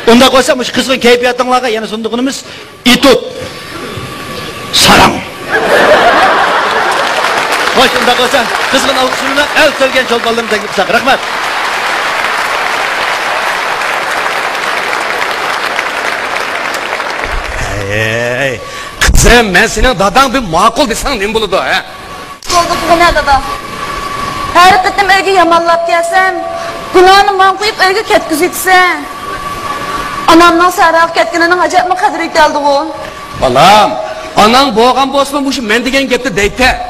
Onda koysam şu kızgın keyfiyatınlarga yana sunduğunumuz itut. Sarang. Hoş onda koysan kızgın alkışlarına el söyleyen çolballarımızdan gitsak. Rahmat. Hey, kızım ben senin dadan bir makul desen ne buludu ha? Oldu bu ne dada? Her kıtım öykü yamallap gelsem, günahını man koyup öykü ketküz etse. Anamdan sarıaq ketkininin acayip mi kadri geldi o? Balam, anan boğan boğazman bu şu men degen gepti deyte.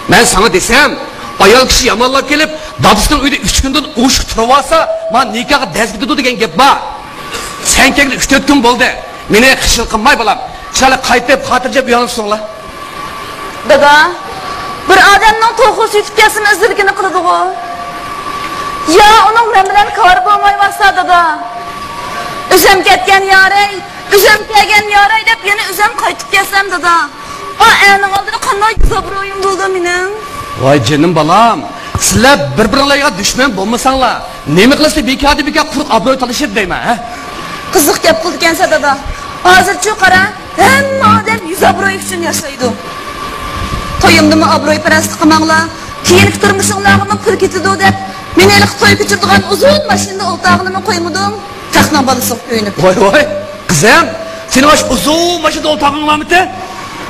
Ben sana desem, ayal kişi yamallap gelip, dadısının uyda 3 günden uş turvasa, man nikahı dezgididu degen gep ba. Sen kekli 3-4 gün boldu. Mene kışıl kınmay balam. Şöyle kayıtlayıp hatırca bir yanılsın la. Dada, bir adamın toğu sütüp gelsin özürlükünü kırdı o. Ya onun ben bilen kar bulmay varsa dada. Üzem ketken yarey, üzem kegen yarey dep yine üzem kayıtıp gelsem dada. O enin aldığını kanday zabroyum buldu minin. Vay canım balam. Sizler birbirlerine düşman bulmasanlar. Nemi kılırsa bir kağıdı bir kağıdı kurup abroyu tanışır deyme ha? Kızık gep kıldı gense dada. Hazır şu kara, hem adam 100 abroy için yaşaydı. Toyumdu mu abroy perest kımağla, kiyinik tırmışınlarını pır ketidu dep, menelik toy küçürdüğün uzun maşinde oltağını mı koymudum, taknan balısık köyünüp. Vay, kızım, senin aş uzun maşında oltağın var mı de?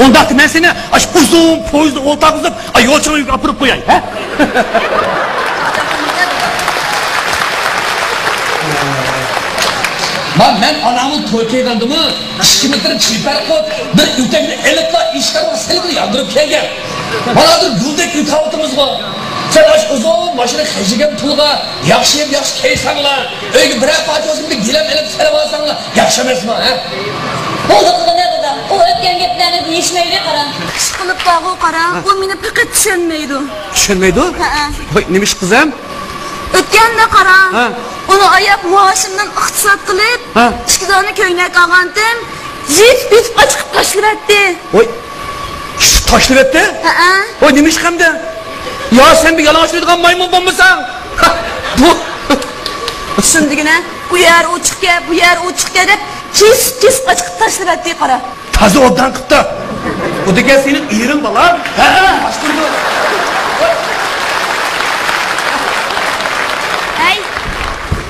Onda ben seni aş uzun poyuzda oltağın uzun, yolçana yük apırıp koyayım, he? Ben anamın toykaydandı mı? 2 metre çiper koyup, bir ütekli elikla işler var seni yandırıp kelgen. Banadır güldek ütavıtımız var. Sen aş uzun maşını kajigem tulga, yakşıyım yakşı keysanlar. Öyle birer parça olsun bir gilem elip selam alsanlar, yakşamazma ha? Oldu kılı ne dada, o ötken geplerini değişmeydi kara. Kışkılıp bağı kara, o meni pıkıt düşünmeydi. Düşünmeydi? Neymiş kızım? Ötken de kara, onu ayak muaşımdan iktisat kılıp, işkidanı köyüne kağandım, zif bif açık taşlıp etti. Oy, taşlıp etti? Oy neymiş hem de? Ya sen bir yalan söylediğin maymun bombasan. Bu. Şimdi yine bu yer uçuk ya, bu yer uçuk ya dep, çiz açık taşlıp etti kara. Tazı obdan kıttı. Bu da gel senin iyirin balam. Açtırdı.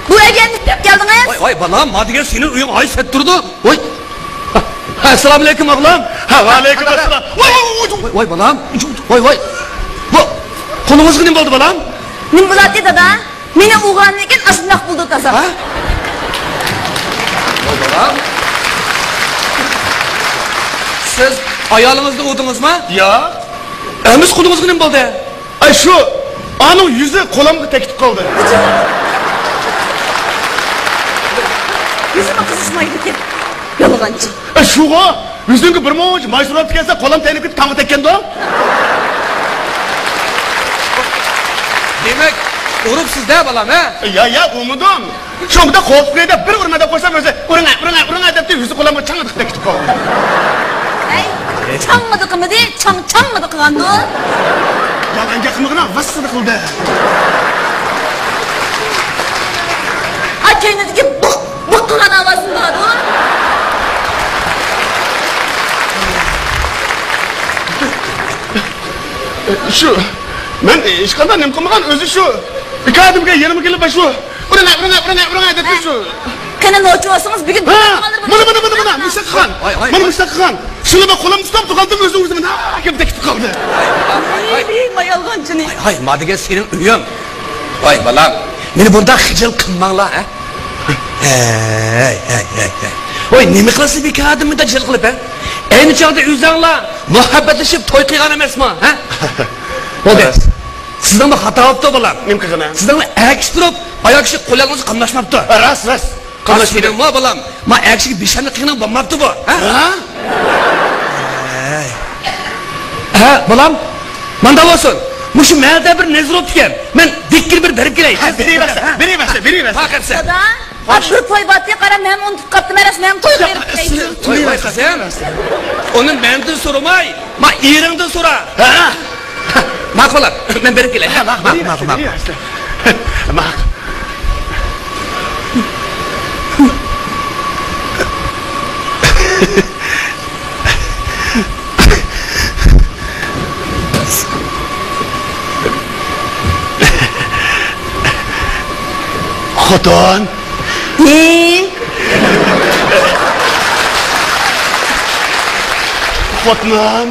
Bu egenlik yap geldiniz. Vay balam, hadi gel senin uyum ay set durdu. Vay. Esselamu aleyküm ağlam. Aleyküm selam. Vay balam. Vay. Bu konumuz ne oldu balam? Nim bulatı dada, meni uğanlıken asılak buldu kazak. Vay balam. Siz ayalınızda udunuz mu? Ya. Ömüz kudumuz ne oldu? Ay şu anın yüzü kolamda tekitip kaldı. Yüzüme kızışmaydı ki. Yalagancı. Şuğa yüzüngü bir moğuş maysurat tükense kolam tenekit kanı tekken de. Demek urup sizde balam he? Ya umudum. Şu da cosplay bir vurmada koysam özü uruna depti yüzü kolamda çanıdık tekitip kaldı. Çanmadık mı değil, çanmadık kandı. Yalancı kımıgına vassıdı kıldı. Ay kendinizdeki bıkkılan avazında adı. Şu ben işgaldan nem kımıgan özü şu. Bir kadımga 20 kilo başı. Uruna depti şu. Kenen oçuyorsunuz bir gün Bana Müştakkan. Bana Müştakkan. Şunu bak kolam tutup tukaldım özü uzun. Kim tekitip kaldı. Ay mayalgancı ne? Hay madige senin uyum. Vay balam. Beni burada hıcıl kılmanla ha? Hey. Oy nemi kılası bir kağıdımı da hıcıl kılıp ha? En çağda üzanla muhabbetleşip toy kıygan emez mi ha? Oldu. Sizden bir hata oldu balam. Nem kızına. Sizden bir ayak durup ayak işi kollarınızı kanlaşmaptı. Ras. Kanlaşmayın mı balam? Ma ayak işi bir şeyle kıyınan banmaptı bu. Ha? Ha balam? Manda olsun. Muşu melde bir nezir optiken. Ben dikir bir verip gireyim. Beni verse. Fakat sen. Dada, bir toy batıya kara mem unutup kaptım eres mem toy verip gireyim. Vay kızım. Onun benden sorumay. Ma iğrenden sora. Mak balam. Ben verip gireyim. Mak. Xotin. Xotinim.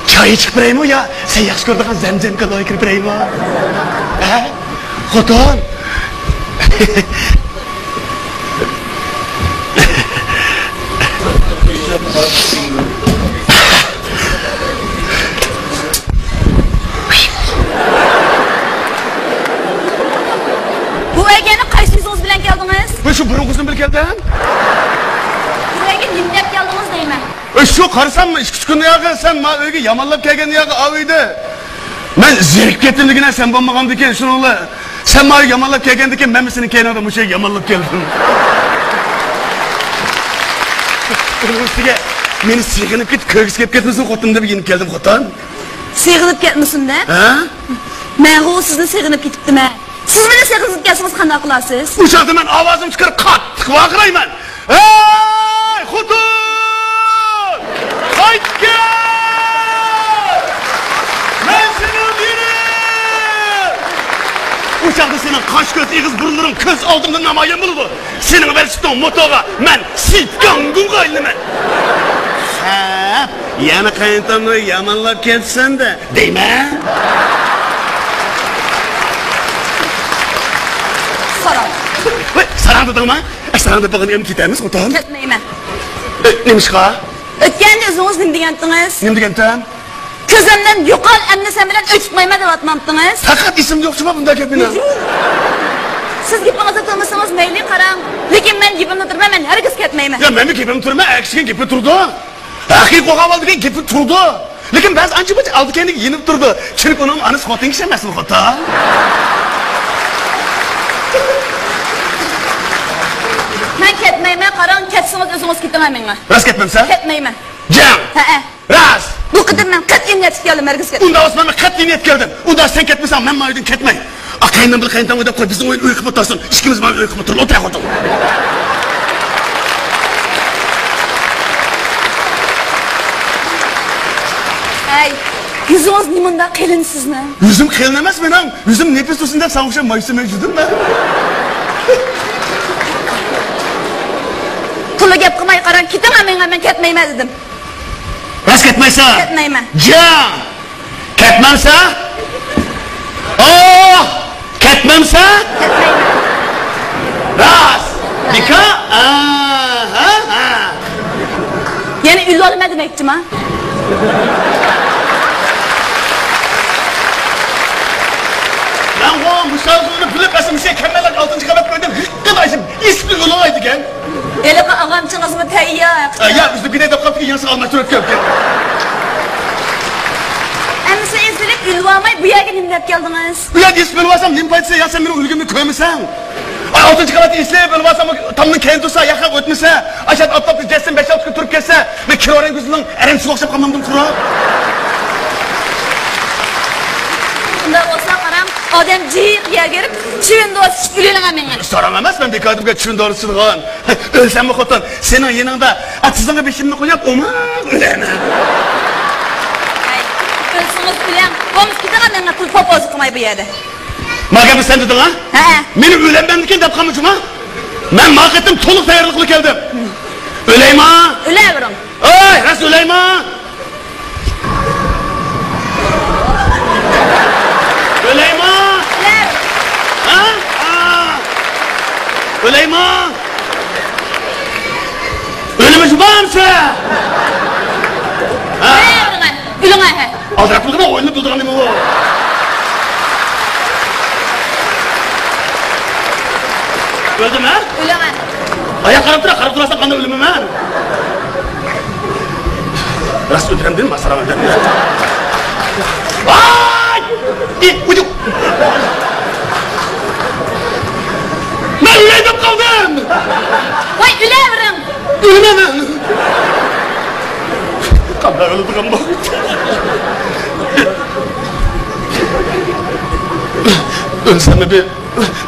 Choy ichib beraymi yo? Sen yaxshi ko'radigan zamzamga loy kirib beraymi? Ha? Xotin. Bu egeni qaysi yüzünüz bilen geldiniz? Ben şu burun kızını bil geldin. Bu egeni nimlep geldiniz deymen? Şu karısam mı? 2-3 gün yağı sen ma öyle yamanlap gelgen yağı avıydı. Ben zevk getirdiğine sen bombakan diken şununla. Sen ma yamanlap gelgen diken ben misinin kenarda bu şey yamanlap geldim. Bunun üstüge beni sığınıp git köküs ketmesin xotinimda bir yenip geldim xotin. Sığınıp ketmesin de? Ha? Ben o sizni sığınıp gittim he. Siz beni sığınıp gelsiniz qanday qilasiz? Bu şartda ben avazım çıkarıp kattık vakırayman. Hey xotin! Hayt gel! Ben seni öldürürüm! Uçakta senin kaş göz, iğiz burunların köz aldığında namayın buldu. Senin versiton motoga ben sitkan qaylıman. Ha, yana kayıntamı yamanlap kelsen de, deyme? Saram. Saran dedin mi? Saran da bakın elim gidermiz otan. Ketmeymen. Neymiş ka? Ötkende özünüz nim degentiniz? Nim degentan? Közümden yuqal emni sen bilen ötmeyme dep atmamtınız. Fakat isim yok mu bunda gapini? Siz gipinizi tırmışsınız meyli qarang. Lekin men gipimni turmayman, herkes ketmeyman. Ya meni gapim turma, akşigen gapi turdi. Haqiqiy qo'g'av degan gapi turdi. Lekin ba'zi ancha-muncha aldikaniga yenib turdi. Chunki uning anis xotin kishi emasmi xotin? Men ketmeyman, qarang, ketsiniz özünüz ketmeymen. Ras ketmamsa? Ketmeyman. Jam. Ha. Ras. Bu qadar men qat'iy niyat keldim, herkes ketmeyman. Unda Osman men qat'iy niyat keldim. Unda sen ketmasan men maydan ketmay. Aqaynim bil qayntam o'da qo'y, bizning o'yin uy qilib o'tirsin. Ishimiz bilan uy qilib o'tirib o'tira xotin. Ay, yüzünüz nimunda qilin sizni. Yüzüm qilin emas mening. Yüzüm nefes olsun deb sana o'xshab maysa mavjudim men. Pulga gap qilmay qarang, ketaman men ketmeyman dedim. Ras ketmaysa? Ketmeyman. Jan. Ketmamsa? Oh! Ketmamsa? Ketmeyman. Ras. Dika? Yani ülü olma demektim ha? Ben o müsaadını bilip asım şey kemerler 6. kamet koydum. Hıkkıdaşım ismi olaydı gen. Elaka ağamçınız mı teyyak? Ya bizde bir de kapıyı yansı almak türk köpken. Emsi izleyip ülü olmayı bu yerge nimlet geldiniz. Bu ya ismi olmasam nimpaytsa ya sen benim ülgümü köymesen. Ay 6. kamet'i isleyip olmasam tamının kendi tutsa yakak ötmese. Aşağı atlayıp geçsin 5-6 gün turp kesse. Ve kiloren gözünün erensi okşap kalmamdım kura. Bunda olsa qaram, odam jiq yer gerib, çivin do'st ülülen menga. Soram emas ben dekadimga çün doğrusulgan. Ölsem mi xotin? Senin yanında atsızlığa beşimini koyup oma ölene. Ay, ölsünüz ülen, komuz gidiga menga pul popozu qilmay bu yerda. Maga sen dedin ha? He. Meni ölenbendiken dep kalmışım ha? Ben maketim toluk tayarlıklı geldim. Öleyim ha? Ülevirim. Ay, nasıl öleyim ha? Öleyim ha? Ülevirim. Ha? Öleyim ha? Ölümüz varsa? Ülevirim. Ülüne he. Aldıraklığı mı? Oyunu bildiren mi bu? Öldüm ha? Ülüne. Ayak karıp durarsan kanı ölümüm ha? Rast öldürem değil mi? Masara öldürem. Ay! Ucuk! Ben öleydim kaldım! Vay ülevirim. Ölmem ben! Kanlar öldürem bak. Ölsem mi bir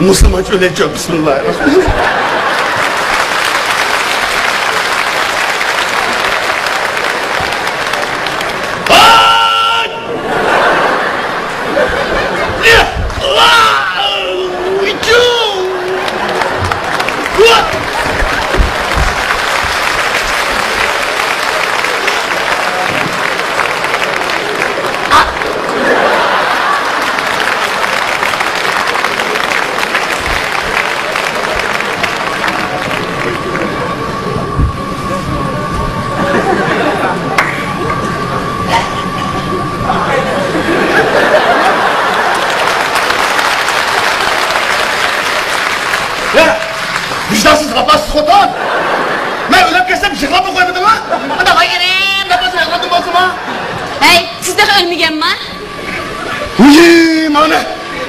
Müslüman öleceğim. Bismillahirrahmanirrahim. Vicdansız kafasız kotan. Ben ölüp geçsem yıklamı koymadım ha. Hadi hayırım kafasını yıkladım olsun ha. Hey, siz de ölmegen mi? Uyuyum anne.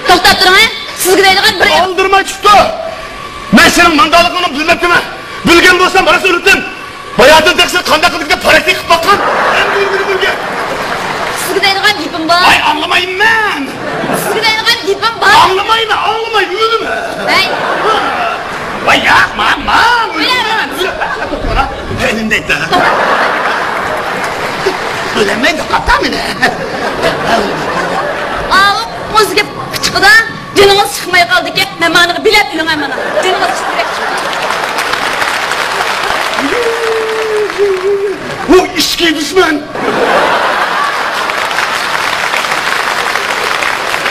To'xtab turing, ha? Sizga deydigan bir Aldırma çıktı. Ben senin mandalıkını bilmektim ha. Bilgen olsam bana söyledin. Bayağıdan teksin kanda kıldık da parası yıkıp bakkan. En büyük bilgen. sizga deydigan gapim bor. Ay anlamayın ben. Sizga deydigan gapim bor. Anlamayın ha, anlamayın yürüdü mü? Hey, Vay yakma aman. Öyle Elindeydi ha. Ölemeydi katamine. al, o'ziga chiqdi-da, jiningiz chiqmay qoldi ekan. Men mani bilib turing mana. Jiningiz chiqdi. Bu içki düşman.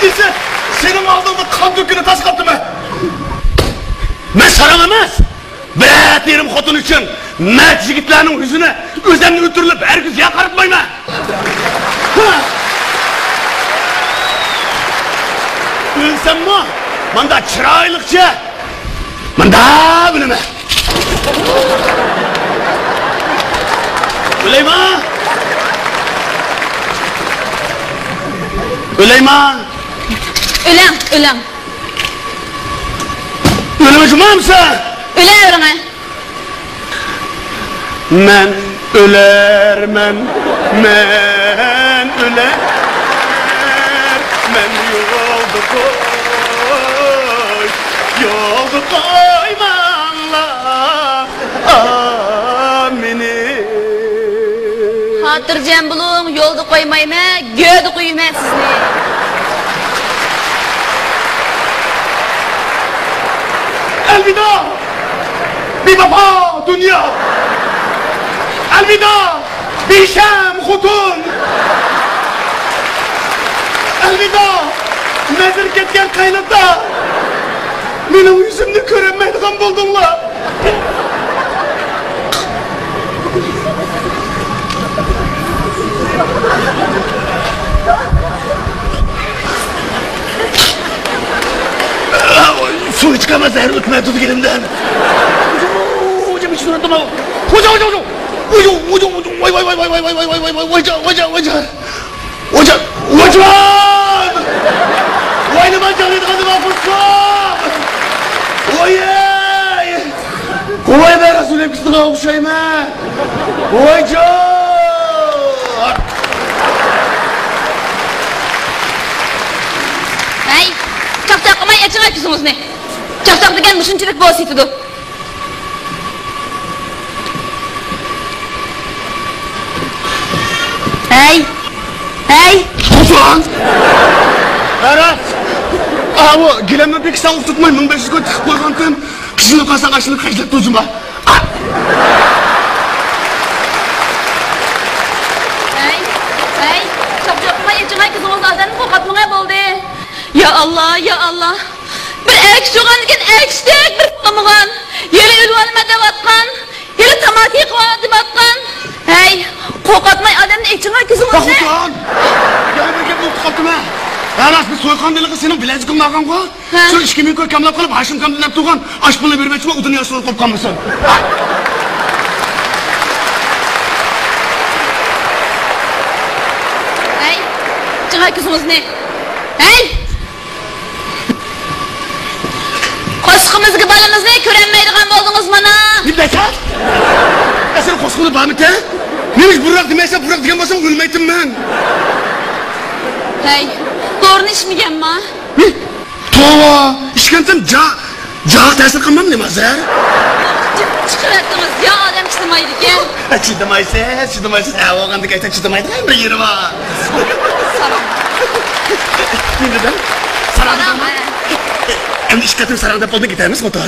İzzet, senin aldığında kan dökünü tas kaptı mı? Ben sarılamaz. Bet yerim hotun için. Mert yigitlerinin yüzüne özlemini ötürülüp herkes yakartmayın ha. Ölsem mi? Manda çıraylıkça. Manda bileme. Öleyim ha? Öleyim ha? O'lam. Öleme cuma mısın? O'lavering, ha? Men ölermen, men öler, men yolda koymanla amini. Xotirjam bo'ling, yo'lda qo'ymayman, go'da qo'ymayman sizni. Elvida, bir baba dünya. Elvida, bir şem hutun. Elvida, nezir ketken kaynata. Benim yüzümde göremeydiğim buldunlar. Su çıkamaz zehir ötmeye tut elimden. Hocam hiç unuttum ama. Hocam. Vay ne ben canlıydı kadın hafızsam. Vay be Resulüm kıstığa okşayım ha. Hey, chaqchaq qilmay aytmay ko'zingizni. Chaqchaq degan shunchalik bositidi. Hey. Tuzan! Aras! Avu, gilemle pek sen tutmayın. 1500 gün tıkıp koygandım. Kişinin kasan aşını kaçlık tuzuma. Hey. Chaqchaq qilmay aytmay ko'zingizni odamni qo'rqatmag'ay bo'ldi. Ya Allah. Bir erkek so'gan ekan, erkakdek bir qilmagan. Yeri o'lib deyotgan. Yeri tamaki qilib deyotgan. Hey, qo'rqatmay odamni aytmay ko'zingizni. Tuzan! Gel bir gel bu tıkaptım ha. Aras bir soykanlılığı senin bilezikimde algan ko. Şu işkimi koy kamlap kalıp Haşim kamdilap tuğan. Aşk bunu bir meçme udun yaşlı olup kalmasın. Hey, çıkar ko'zingizni. Hey! Qo'sqimizga bolamizni ko'ranmaydigan bo'ldingiz mana. Ne beter? Ya senin koskunu bağımit ha? Neymiş burak demeyse burak diyen basam ölmeydim ben. Hey, doğru içmegenmi? Tova! İşkentim cağa tesir kılmam ne mazhar? Çıkarattınız ya adam çıkmaydı ekan. Çıdamaysiz. Oğandık aytan çıdamaydı bir yeri var. Ne dedin? Saranda mı? Hem de işketim saranda polda gidermiş motor.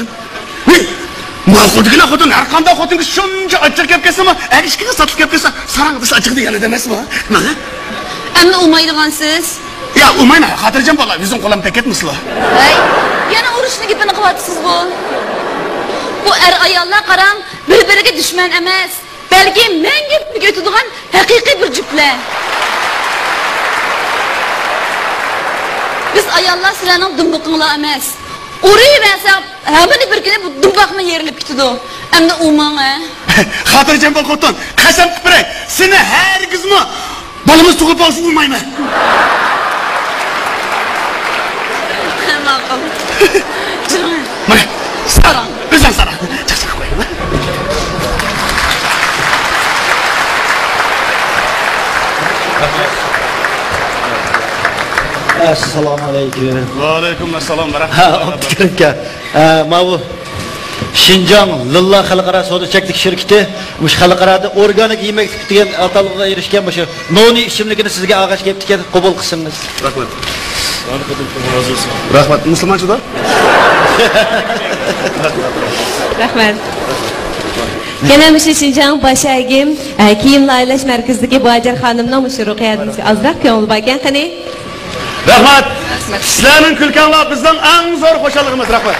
Xudgina xudun har qanday xotinga shuncha achchiq gap kelsa-mi, agishkiga satib gap kelsa, sarang desa achchiq degani emasmi? Mana. Endi umaydigansiz. Ya, umayman, xotirjam bola, yuzing qo'lim teketmisizlar. Hey, yana urushni gapini qilyapsiz bu. Bu ayollar qarang, bir-biriga dushman emas, balki menga o'tadigan haqiqiy bir juftlar. Biz ayollar sizlarning dumbuqinglar emas. Urayversa, hamini bir kuni bu dumbuqni yerilib ketadi. Endi umang a. Xotirjam bo'l xotin, qasam tupiray. Seni hargizmi bolamiz tug'ib olsin umayman. Ma'qul. Mana, sarang, o'zan sarang. Chaqchaq qo'yma. Assalomu alaykum. Va alaykum assalom va Ha, rahmatullohi. aka. Mana bu Şinjan Lilla Xalqaro savdo cheklik shirkati mush xalqarada organik yemek degan atalg'iga erishgan bu noni ichimligini sizga ag'ash kelibdi ekan, qabul qilsangiz. Rahmat. Rahmat. Musulmonchida? Rahmat. Yana müşı Şinjan başagim kiyim laylash markazidagi Bojar xonimning mush ruqyatini azroq ko'ngil bo'lgan qani. Rahmat. Sizlarning kulkanlar bizdan eng zo'r xo'shaligimiz. Rahmat.